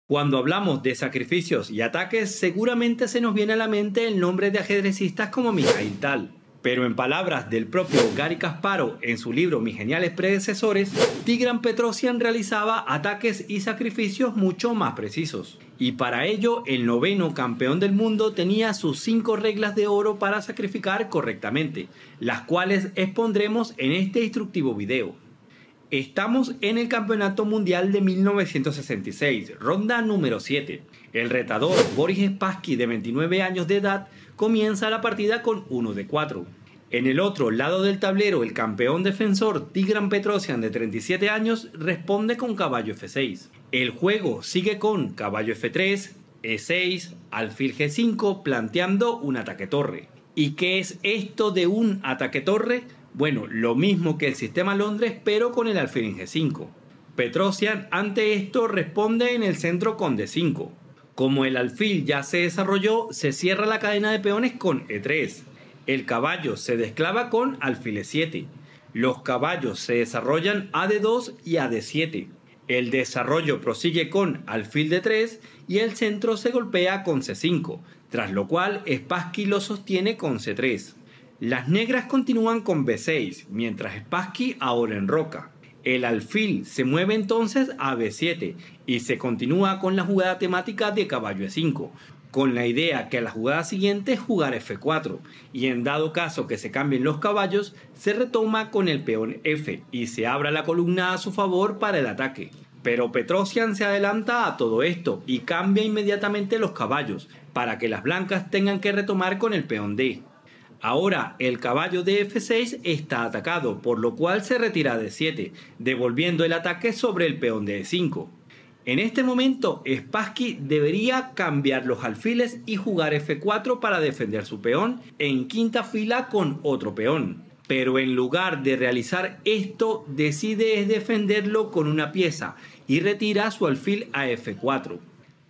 Cuando hablamos de sacrificios y ataques, seguramente se nos viene a la mente el nombre de ajedrecistas como Mikhail Tal. Pero en palabras del propio Garry Kasparov en su libro Mis geniales predecesores, Tigran Petrosian realizaba ataques y sacrificios mucho más precisos. Y para ello, el noveno campeón del mundo tenía sus 5 reglas de oro para sacrificar correctamente, las cuales expondremos en este instructivo video. Estamos en el Campeonato Mundial de 1966, ronda número 7. El retador Boris Spassky, de 29 años de edad, comienza la partida con 1 de 4. En el otro lado del tablero, el campeón defensor Tigran Petrosian, de 37 años, responde con caballo F6. El juego sigue con caballo F3, E6, alfil G5, planteando un ataque torre. ¿Y qué es esto de un ataque torre? Bueno, lo mismo que el sistema Londres, pero con el alfil en G5. Petrosian ante esto responde en el centro con D5. Como el alfil ya se desarrolló, se cierra la cadena de peones con E3. El caballo se desclava con alfil E7. Los caballos se desarrollan a D2 y a D7. El desarrollo prosigue con alfil D3 y el centro se golpea con C5, tras lo cual Spassky lo sostiene con C3. Las negras continúan con B6, mientras Spassky ahora enroca. El alfil se mueve entonces a B7 y se continúa con la jugada temática de caballo E5, con la idea que a la jugada siguiente es jugar F4, y en dado caso que se cambien los caballos, se retoma con el peón F y se abra la columna a su favor para el ataque. Pero Petrosian se adelanta a todo esto y cambia inmediatamente los caballos, para que las blancas tengan que retomar con el peón D. Ahora el caballo de F6 está atacado, por lo cual se retira a D7, devolviendo el ataque sobre el peón de E5. En este momento, Spassky debería cambiar los alfiles y jugar F4 para defender su peón en quinta fila con otro peón. Pero en lugar de realizar esto, decide defenderlo con una pieza y retira su alfil a F4.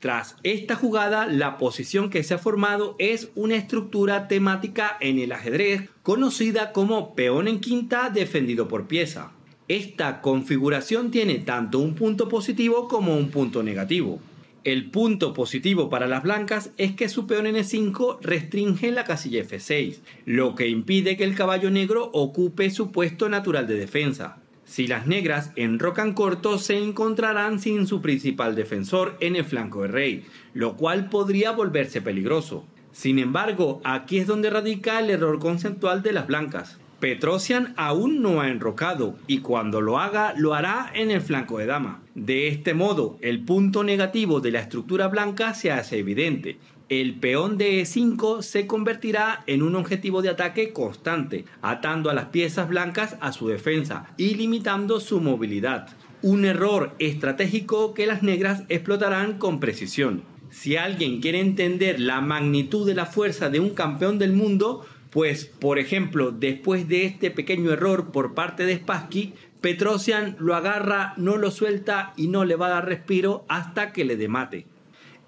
Tras esta jugada, la posición que se ha formado es una estructura temática en el ajedrez conocida como peón en quinta defendido por pieza. Esta configuración tiene tanto un punto positivo como un punto negativo. El punto positivo para las blancas es que su peón en E5 restringe la casilla F6, lo que impide que el caballo negro ocupe su puesto natural de defensa. Si las negras enrocan corto, se encontrarán sin su principal defensor en el flanco de rey, lo cual podría volverse peligroso. Sin embargo, aquí es donde radica el error conceptual de las blancas. Petrosian aún no ha enrocado y cuando lo haga, lo hará en el flanco de dama. De este modo, el punto negativo de la estructura blanca se hace evidente. El peón de E5 se convertirá en un objetivo de ataque constante, atando a las piezas blancas a su defensa y limitando su movilidad. Un error estratégico que las negras explotarán con precisión. Si alguien quiere entender la magnitud de la fuerza de un campeón del mundo, pues, por ejemplo, después de este pequeño error por parte de Spassky, Petrosian lo agarra, no lo suelta y no le va a dar respiro hasta que le dé mate.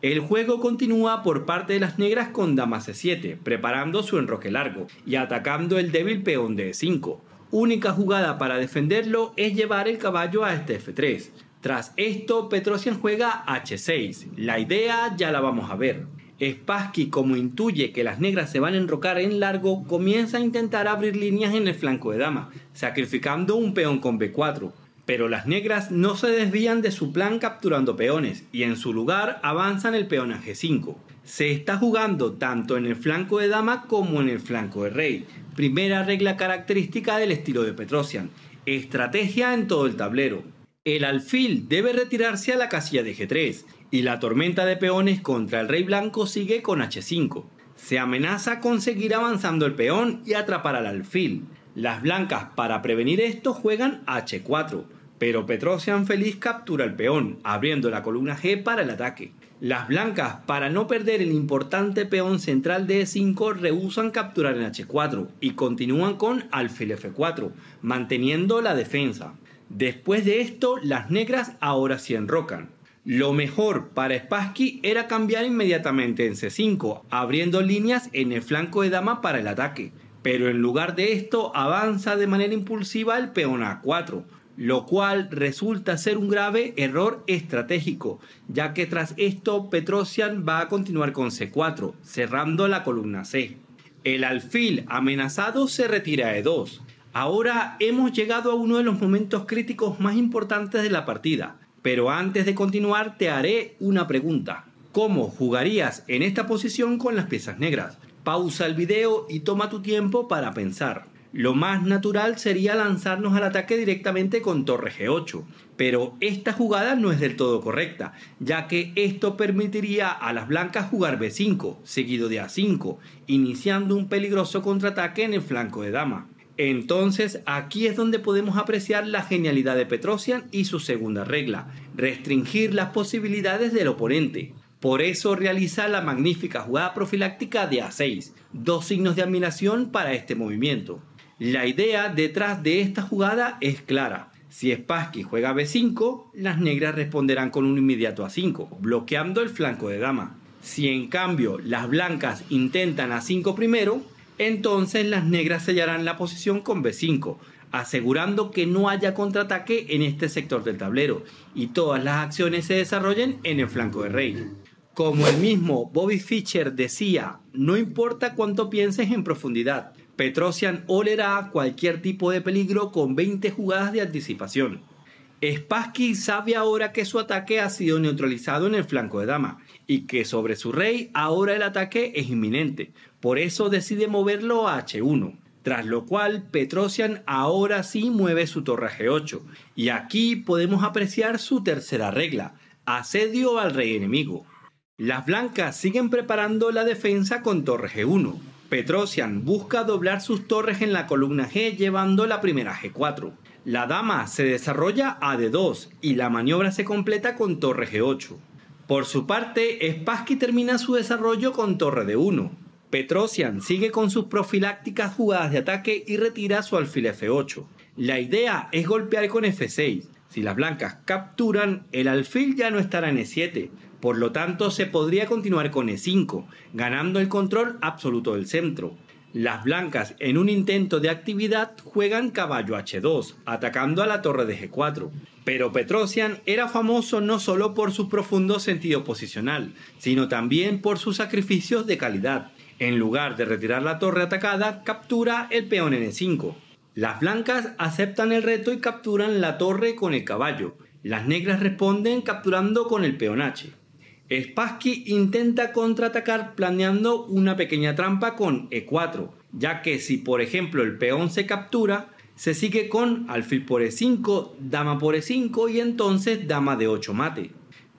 El juego continúa por parte de las negras con dama C7, preparando su enroque largo y atacando el débil peón de E5. Única jugada para defenderlo es llevar el caballo a este F3. Tras esto, Petrosian juega H6. La idea ya la vamos a ver. Spassky, como intuye que las negras se van a enrocar en largo, comienza a intentar abrir líneas en el flanco de dama, sacrificando un peón con B4. Pero las negras no se desvían de su plan capturando peones y en su lugar avanzan el peón a G5. Se está jugando tanto en el flanco de dama como en el flanco de rey. Primera regla característica del estilo de Petrosian. Estrategia en todo el tablero. El alfil debe retirarse a la casilla de G3 y la tormenta de peones contra el rey blanco sigue con H5. Se amenaza con seguir avanzando el peón y atrapar al alfil. Las blancas, para prevenir esto, juegan H4. Pero Petrosian feliz captura el peón, abriendo la columna G para el ataque. Las blancas, para no perder el importante peón central de E5, rehúsan capturar en H4 y continúan con alfil F4, manteniendo la defensa. Después de esto, las negras ahora sí enrocan. Lo mejor para Spassky era cambiar inmediatamente en C5, abriendo líneas en el flanco de dama para el ataque. Pero en lugar de esto, avanza de manera impulsiva el peón a A4, lo cual resulta ser un grave error estratégico, ya que tras esto Petrosian va a continuar con C4, cerrando la columna C. El alfil amenazado se retira a E2. Ahora hemos llegado a uno de los momentos críticos más importantes de la partida, pero antes de continuar te haré una pregunta. ¿Cómo jugarías en esta posición con las piezas negras? Pausa el video y toma tu tiempo para pensar. Lo más natural sería lanzarnos al ataque directamente con torre G8, pero esta jugada no es del todo correcta, ya que esto permitiría a las blancas jugar B5, seguido de A5, iniciando un peligroso contraataque en el flanco de dama. Entonces aquí es donde podemos apreciar la genialidad de Petrosian y su segunda regla, restringir las posibilidades del oponente. Por eso realiza la magnífica jugada profiláctica de A6, dos signos de admiración para este movimiento. La idea detrás de esta jugada es clara. Si Spassky juega B5, las negras responderán con un inmediato A5, bloqueando el flanco de dama. Si en cambio las blancas intentan A5 primero, entonces las negras sellarán la posición con B5, asegurando que no haya contraataque en este sector del tablero y todas las acciones se desarrollen en el flanco de rey. Como el mismo Bobby Fischer decía, no importa cuánto pienses en profundidad, Petrosian olerá cualquier tipo de peligro con 20 jugadas de anticipación. Spassky sabe ahora que su ataque ha sido neutralizado en el flanco de dama y que sobre su rey ahora el ataque es inminente, por eso decide moverlo a H1, tras lo cual Petrosian ahora sí mueve su torre a G8 y aquí podemos apreciar su tercera regla, asedio al rey enemigo. Las blancas siguen preparando la defensa con torre G1. Petrosian busca doblar sus torres en la columna G llevando la primera G4. La dama se desarrolla a D2 y la maniobra se completa con torre G8. Por su parte, Spassky termina su desarrollo con torre D1. Petrosian sigue con sus profilácticas jugadas de ataque y retira su alfil F8. La idea es golpear con F6. Si las blancas capturan, el alfil ya no estará en E7. Por lo tanto, se podría continuar con E5, ganando el control absoluto del centro. Las blancas, en un intento de actividad, juegan caballo H2, atacando a la torre de G4. Pero Petrosian era famoso no solo por su profundo sentido posicional, sino también por sus sacrificios de calidad. En lugar de retirar la torre atacada, captura el peón en E5. Las blancas aceptan el reto y capturan la torre con el caballo. Las negras responden capturando con el peón H. Spassky intenta contraatacar planeando una pequeña trampa con E4, ya que si por ejemplo el peón se captura, se sigue con alfil por E5, dama por E5 y entonces dama de 8 mate.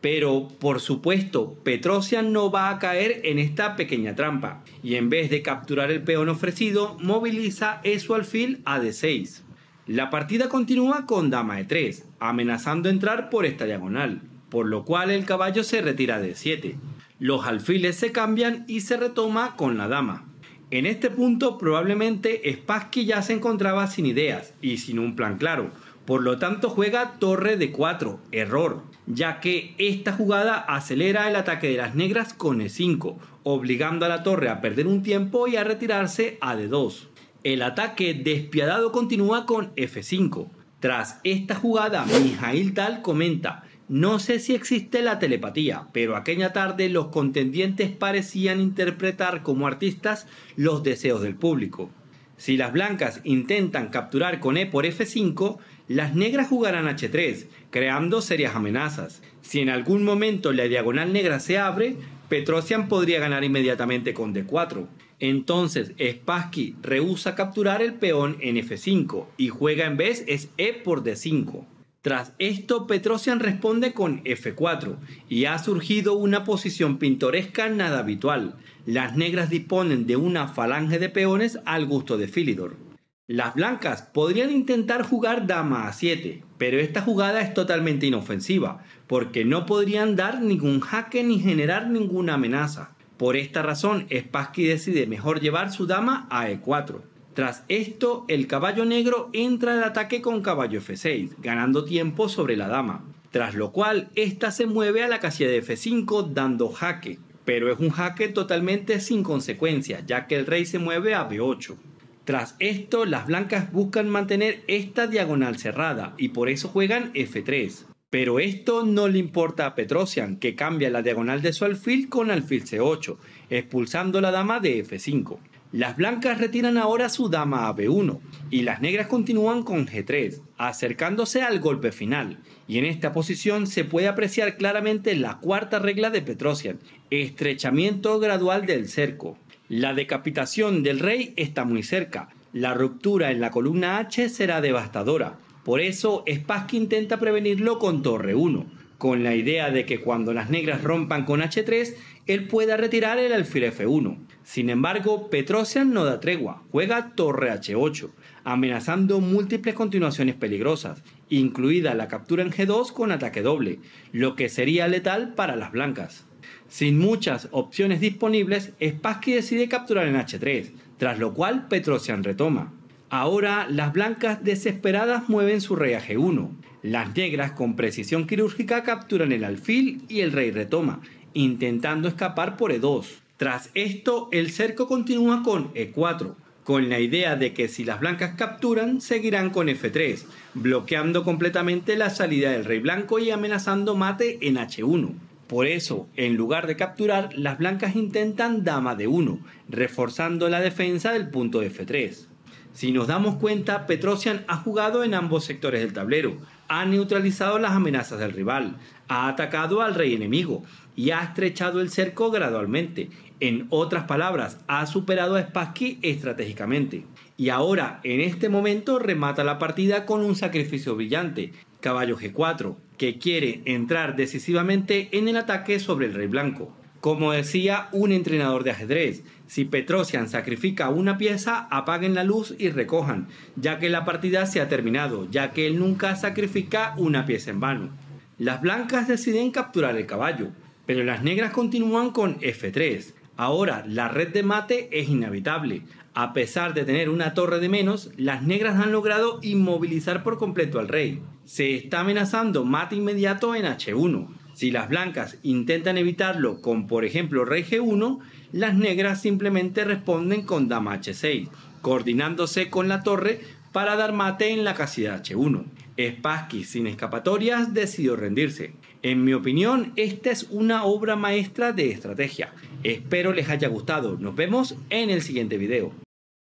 Pero por supuesto Petrosian no va a caer en esta pequeña trampa y en vez de capturar el peón ofrecido moviliza su alfil a D6. La partida continúa con dama E3, amenazando entrar por esta diagonal, por lo cual el caballo se retira a D7. Los alfiles se cambian y se retoma con la dama. En este punto probablemente Spassky ya se encontraba sin ideas y sin un plan claro, por lo tanto juega torre D4, error, ya que esta jugada acelera el ataque de las negras con E5, obligando a la torre a perder un tiempo y a retirarse a D2. El ataque despiadado continúa con F5. Tras esta jugada, Mikhail Tal comenta: no sé si existe la telepatía, pero aquella tarde los contendientes parecían interpretar como artistas los deseos del público. Si las blancas intentan capturar con E por F5, las negras jugarán H3, creando serias amenazas. Si en algún momento la diagonal negra se abre, Petrosian podría ganar inmediatamente con D4. Entonces Spassky rehúsa capturar el peón en F5 y juega en vez es E por D5. Tras esto, Petrosian responde con F4 y ha surgido una posición pintoresca nada habitual. Las negras disponen de una falange de peones al gusto de Philidor. Las blancas podrían intentar jugar dama A7, pero esta jugada es totalmente inofensiva, porque no podrían dar ningún jaque ni generar ninguna amenaza. Por esta razón, Spassky decide mejor llevar su dama a E4. Tras esto, el caballo negro entra al ataque con caballo F6, ganando tiempo sobre la dama, tras lo cual ésta se mueve a la casilla de F5 dando jaque, pero es un jaque totalmente sin consecuencia, ya que el rey se mueve a B8. Tras esto, las blancas buscan mantener esta diagonal cerrada y por eso juegan F3. Pero esto no le importa a Petrosian, que cambia la diagonal de su alfil con alfil C8, expulsando la dama de F5. Las blancas retiran ahora su dama a B1 y las negras continúan con G3, acercándose al golpe final. Y en esta posición se puede apreciar claramente la cuarta regla de Petrosian, estrechamiento gradual del cerco. La decapitación del rey está muy cerca. La ruptura en la columna H será devastadora. Por eso, Spassky intenta prevenirlo con torre 1, con la idea de que cuando las negras rompan con H3, él pueda retirar el alfil F1. Sin embargo, Petrosian no da tregua, juega torre H8, amenazando múltiples continuaciones peligrosas, incluida la captura en G2 con ataque doble, lo que sería letal para las blancas. Sin muchas opciones disponibles, Spassky decide capturar en H3, tras lo cual Petrosian retoma. Ahora las blancas desesperadas mueven su rey a G1. Las negras con precisión quirúrgica capturan el alfil y el rey retoma, intentando escapar por E2. Tras esto, el cerco continúa con E4, con la idea de que si las blancas capturan, seguirán con F3, bloqueando completamente la salida del rey blanco y amenazando mate en H1. Por eso, en lugar de capturar, las blancas intentan dama D1, reforzando la defensa del punto F3. Si nos damos cuenta, Petrosian ha jugado en ambos sectores del tablero, ha neutralizado las amenazas del rival, ha atacado al rey enemigo y ha estrechado el cerco gradualmente. En otras palabras, ha superado a Spassky estratégicamente. Y ahora, en este momento, remata la partida con un sacrificio brillante, caballo G4, que quiere entrar decisivamente en el ataque sobre el rey blanco. Como decía un entrenador de ajedrez, si Petrosian sacrifica una pieza, apaguen la luz y recojan, ya que la partida se ha terminado, ya que él nunca sacrifica una pieza en vano. Las blancas deciden capturar el caballo, pero las negras continúan con F3. Ahora la red de mate es inhabitable. A pesar de tener una torre de menos, las negras han logrado inmovilizar por completo al rey. Se está amenazando mate inmediato en H1. Si las blancas intentan evitarlo con, por ejemplo, rey G1, las negras simplemente responden con dama H6, coordinándose con la torre para dar mate en la casilla H1. Spassky, sin escapatorias, decidió rendirse. En mi opinión, esta es una obra maestra de estrategia. Espero les haya gustado. Nos vemos en el siguiente video.